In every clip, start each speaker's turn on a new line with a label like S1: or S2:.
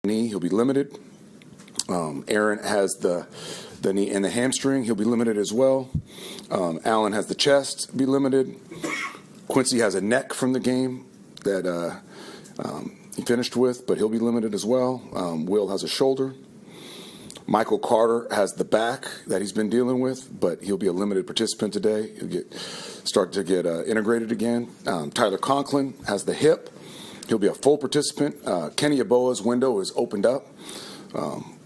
S1: knee, he'll be limited. Aaron has the knee and the hamstring, he'll be limited as well. Allen has the chest, be limited. Quincy has a neck from the game that he finished with, but he'll be limited as well. Will has a shoulder. Michael Carter has the back that he's been dealing with, but he'll be a limited participant today. He'll start to get integrated again. Tyler Conklin has the hip. He'll be a full participant. Kenny Yeboah's window is opened up.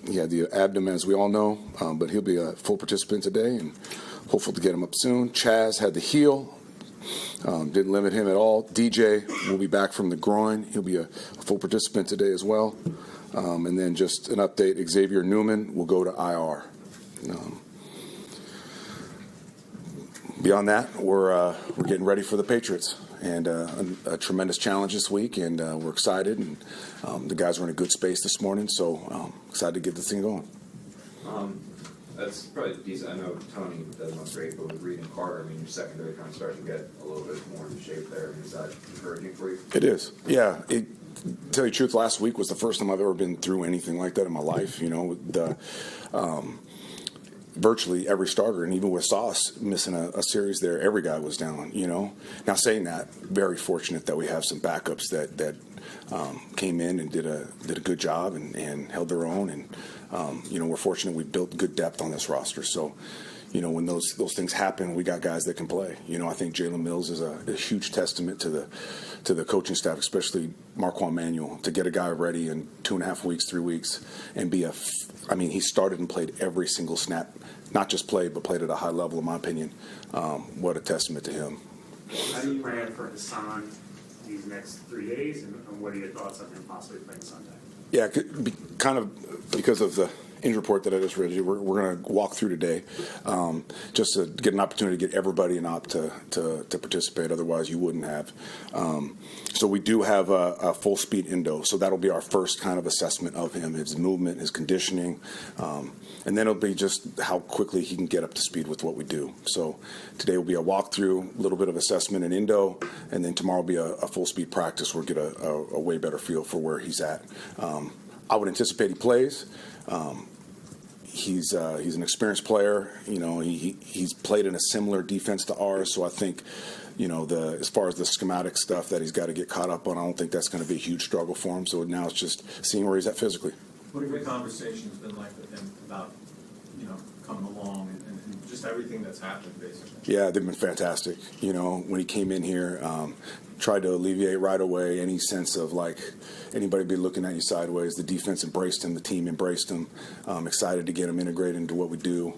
S1: He had the abdomen, as we all know, but he'll be a full participant today, and hopeful to get him up soon. Chaz had the heel. Didn't limit him at all. DJ will be back from the groin. He'll be a full participant today as well. And then just an update, Xavier Newman will go to IR. Beyond that, we're getting ready for the Patriots. And a tremendous challenge this week, and we're excited. And the guys were in a good space this morning, so excited to get this thing going.
S2: That's probably decent. I know Tony does one great, but with Reed and Carter, I mean, your secondary kind of starts to get a little bit more in shape there. I mean, is that encouraging for you?
S1: It is, yeah. To tell you the truth, last week was the first time I've ever been through anything like that in my life. You know, virtually every starter, and even with Sauce missing a series there, every guy was down, you know. Now, saying that, very fortunate that we have some backups that came in and did a good job and held their own. And, you know, we're fortunate we built good depth on this roster. So, you know, when those things happen, we got guys that can play. You know, I think Jalen Mills is a huge testament to the coaching staff, especially Marquand Manuel, to get a guy ready in 2.5 weeks, 3 weeks, and be I mean, he started and played every single snap, not just played, but played at a high level, in my opinion. What a testament to him.
S3: How do you plan for Hassan these next 3 days, and what are your thoughts on him possibly playing Sunday?
S1: Yeah, kind of because of the injury report that I just read, we're going to walk through today just to get an opportunity to get everybody an op to participate. Otherwise, you wouldn't have. So we do have a full speed endo. So that'll be our first kind of assessment of him, his movement, his conditioning, and then it'll be just how quickly he can get up to speed with what we do. So today will be a walkthrough, a little bit of assessment in endo, and then tomorrow will be a full speed practice where we'll get a way better feel for where he's at. I would anticipate he plays. He's an experienced player. You know, he's played in a similar defense to ours, so I think, you know, as far as the schematic stuff that he's got to get caught up on, I don't think that's going to be a huge struggle for him. So now it's just seeing where he's at physically.
S4: What have your conversations been like with him about, you know, coming along and just everything that's happened, basically? Yeah,
S1: they've been fantastic. You know, when he came in here, tried to alleviate right away any sense of like anybody be looking at you sideways. The defense embraced him. The team embraced him. Excited to get him integrated into what we do.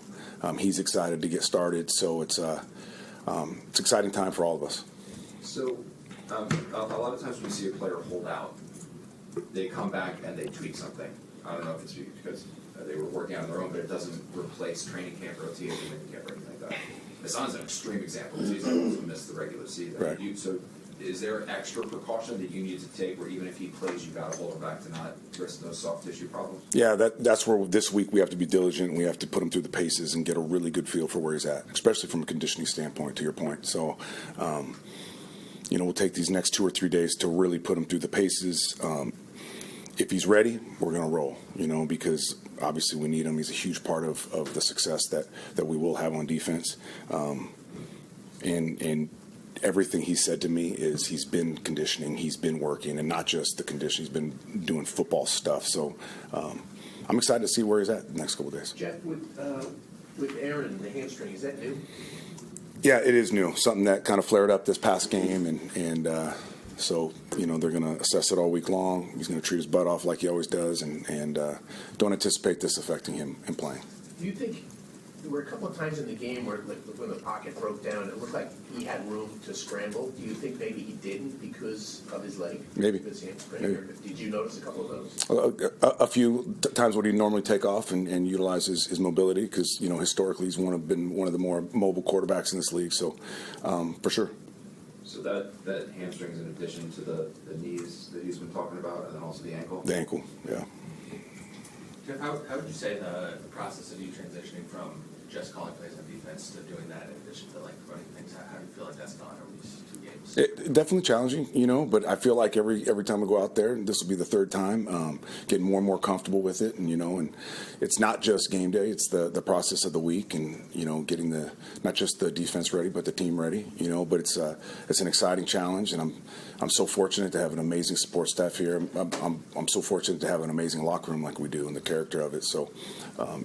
S1: He's excited to get started. So it's an exciting time for all of us.
S2: So a lot of times when you see a player hold out, they come back and they tweak something. I don't know if it's because they were working on their own, but it doesn't replace training camp or OTA or training camp or anything like that. Hassan's an extreme example. He's able to miss the regular season.
S1: Right.
S2: So is there extra precaution that you need to take where even if he plays, you got to hold him back to not risk those soft tissue problems? Yeah,
S1: that's where this week we have to be diligent. We have to put him through the paces and get a really good feel for where he's at, especially from a conditioning standpoint, to your point. So, you know, we'll take these next 2 or 3 days to really put him through the paces. If he's ready, we're going to roll, you know, because obviously we need him. He's a huge part of the success that we will have on defense. And everything he said to me is he's been conditioning, he's been working, and not just the conditioning, he's been doing football stuff. So I'm excited to see where he's at the next couple of days.
S5: Jeff, with Aaron, the hamstring, is that new?
S1: Yeah, it is new. Something that kind of flared up this past game, and so, you know, they're going to assess it all week long. He's going to treat his butt off like he always does, and don't anticipate this affecting him in playing.
S5: Do you think there were a couple of times in the game where, like, when the pocket broke down, it looked like he had room to scramble? Do you think maybe he didn't because of his leg?
S1: Maybe.
S5: His hamstring? Maybe. Did you notice a couple of those?
S1: A few times where he normally take off and utilize his mobility because, you know, historically he's been one of the more mobile quarterbacks in this league. So, for sure.
S2: So that hamstring is in addition to the knees that he's been talking about, and then also the ankle?
S1: The ankle, yeah.
S4: Jeff, how would you say the process of you transitioning from
S2: just calling plays on defense to doing that in addition to like running things? How do you feel like that's gone over these 2 games?
S1: Definitely challenging, but I feel like every time I go out there, and this will be the 3rd time, getting more and more comfortable with it, and it's not just game day; it's the process of the week, and getting not just the defense ready, but the team ready, But it's an exciting challenge, and I'm so fortunate to have an amazing support staff here. I'm so fortunate to have an amazing locker room like we do, and the character of it. So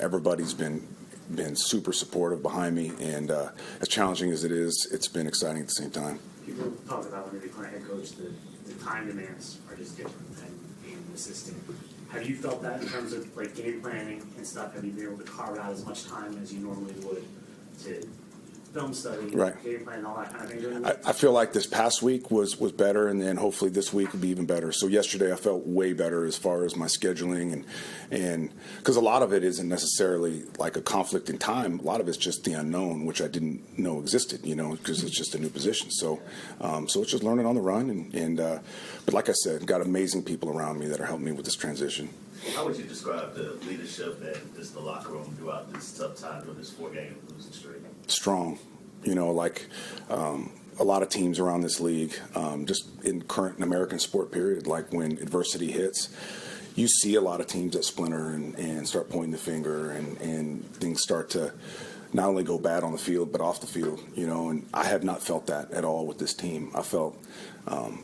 S1: everybody's been super supportive behind me, and as challenging as it is, it's been exciting at the same time.
S3: People talk about when they become a head coach, the time demands are just different than being an assistant. Have you felt that in terms of like game planning and stuff? Have you been able to carve out as much time as you normally would to film study,
S1: Right.
S3: game plan, all that kind of thing during the week?
S1: I feel like this past week was better, and then hopefully this week will be even better. So yesterday I felt way better as far as my scheduling, and because a lot of it isn't necessarily like a conflict in time. A lot of it's just the unknown, which I didn't know existed, because it's just a new position. So so it's just learning on the run, but like I said, got amazing people around me that are helping me with this transition.
S6: How would you describe the leadership and just the locker room throughout this tough time during this 4-game losing streak?
S1: Strong, a lot of teams around this league, just in current American sport period, like when adversity hits, you see a lot of teams that splinter and start pointing the finger, and things start to not only go bad on the field but off the field, and I have not felt that at all with this team. I felt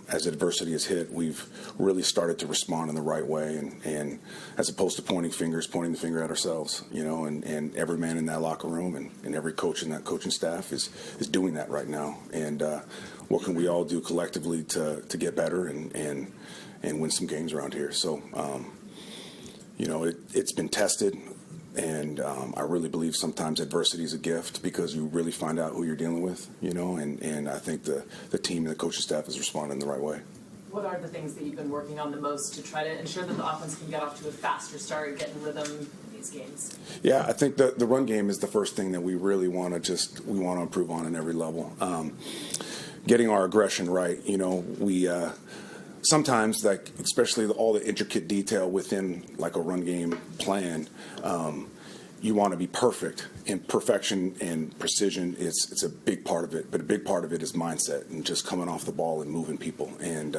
S1: as adversity has hit, we've really started to respond in the right way, and as opposed to pointing the finger at ourselves, and every man in that locker room and every coach in that coaching staff is doing that right now. And what can we all do collectively to get better and win some games around here? So, it's been tested. And I really believe sometimes adversity is a gift because you really find out who you're dealing with, and I think the team and the coaching staff is responding the right way.
S7: What are the things that you've been working on the most to try to ensure that the offense can get off to a faster start, get in rhythm in these games? Yeah,
S1: I think the run game is the first thing that we really want to improve on in every level. Getting our aggression right, we sometimes, like, especially all the intricate detail within like a run game plan, you want to be perfect, and perfection and precision it's a big part of it, but a big part of it is mindset and just coming off the ball and moving people, and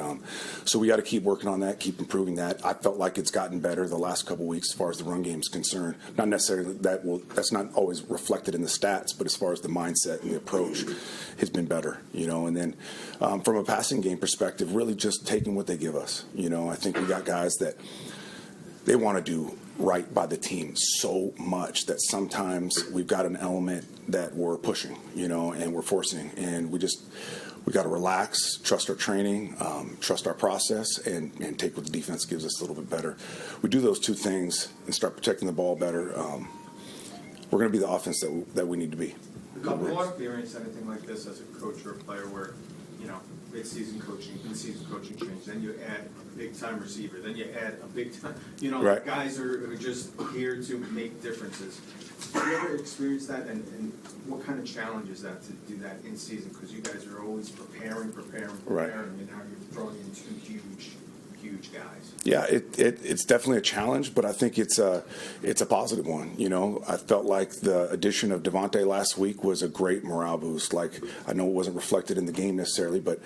S1: so we got to keep working on that, keep improving that. I felt like it's gotten better the last couple weeks as far as the run game is concerned. Not necessarily that's not always reflected in the stats, but as far as the mindset and the approach has been better, and then from a passing game perspective, really just taking what they give us. I think we got guys that they want to do right by the team so much that sometimes we've got an element that we're pushing, and we're forcing, and we got to relax, trust our training, trust our process, and take what the defense gives us a little bit better. We do those two things and start protecting the ball better. We're going to be the offense that we need to be.
S4: Have you experienced anything like this as a coach or a player where, mid-season coaching change, then you add a big-time receiver, then you add a big-time,
S1: Right.
S4: Guys are just here to make differences. Have you ever experienced that, and what kind of challenge is that to do that in season? Because you guys are always preparing,
S1: Right.
S4: and now you're throwing in two huge guys.
S1: Yeah, it's definitely a challenge, but I think it's a positive one. I felt like the addition of Devontae last week was a great morale boost. Like, I know it wasn't reflected in the game necessarily, but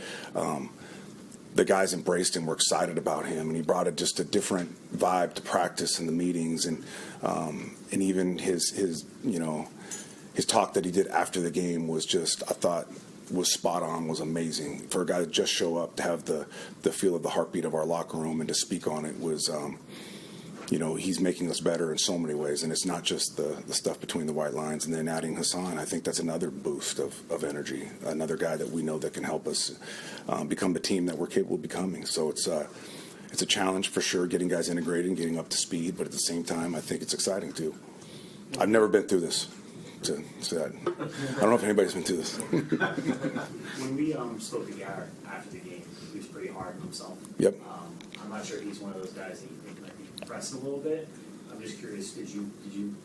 S1: the guys embraced him, were excited about him, and he brought just a different vibe to practice and the meetings, and even his talk that he did after the game was just, I thought, was spot on, was amazing. For a guy to just show up, to have the feel of the heartbeat of our locker room and to speak on it was, he's making us better in so many ways. And it's not just the stuff between the white lines. And then adding Hassan, I think that's another boost of energy, another guy that we know that can help us become the team that we're capable of becoming. So it's a challenge for sure, getting guys integrated and getting up to speed. But at the same time, I think it's exciting too. I've never been through this. To that. I don't know if anybody's been through this.
S3: When we spoke to Garrett after the game, he was pretty hard on himself.
S1: Yep.
S3: I'm not sure if he's one of those guys that you think might be pressing a little bit. I'm just curious, did you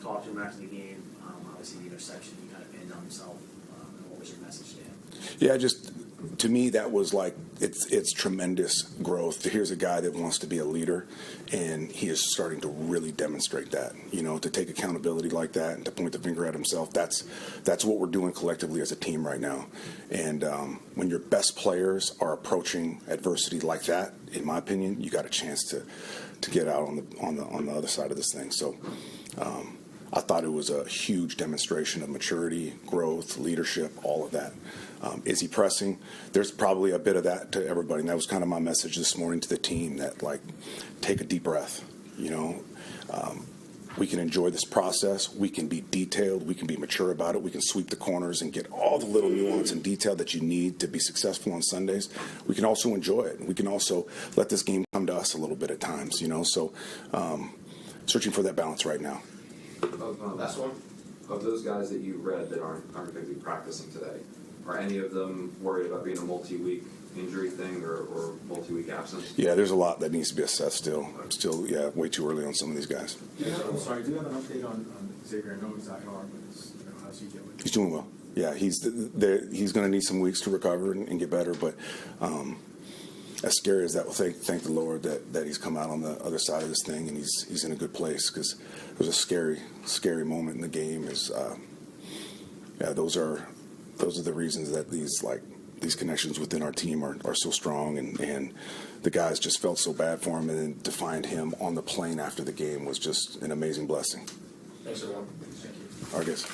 S3: talk to him after the game? Obviously, the interception, he kind of pinned on himself. And what was your message to him?
S1: Yeah, just to me, that was like it's tremendous growth. Here's a guy that wants to be a leader, and he is starting to really demonstrate that. To take accountability like that and to point the finger at himself. That's what we're doing collectively as a team right now. And when your best players are approaching adversity like that, in my opinion, you got a chance to get out on the other side of this thing. So. I thought it was a huge demonstration of maturity, growth, leadership, all of that. Is he pressing? There's probably a bit of that to everybody. And that was kind of my message this morning to the team, that, like, take a deep breath. We can enjoy this process. We can be detailed. We can be mature about it. We can sweep the corners and get all the little nuance and detail that you need to be successful on Sundays. We can also enjoy it. We can also let this game come to us a little bit at times, So searching for that balance right now.
S2: Last one. Of those guys that you read that aren't going to be practicing today, are any of them worried about being a multi-week injury thing or multi-week absence?
S1: Yeah, there's a lot that needs to be assessed still. Yeah, way too early on some of these guys.
S4: Do you have an update on Xavier? I know he's IR, but how's he doing?
S1: He's doing well. Yeah, he's going to need some weeks to recover and get better, but as scary as that, well, thank the Lord that he's come out on the other side of this thing, and he's in a good place, because it was a scary moment in the game. Those are the reasons that these connections within our team are so strong, and the guys just felt so bad for him, and then to find him on the plane after the game was just an amazing blessing.
S5: Thanks, everyone.
S1: Argus.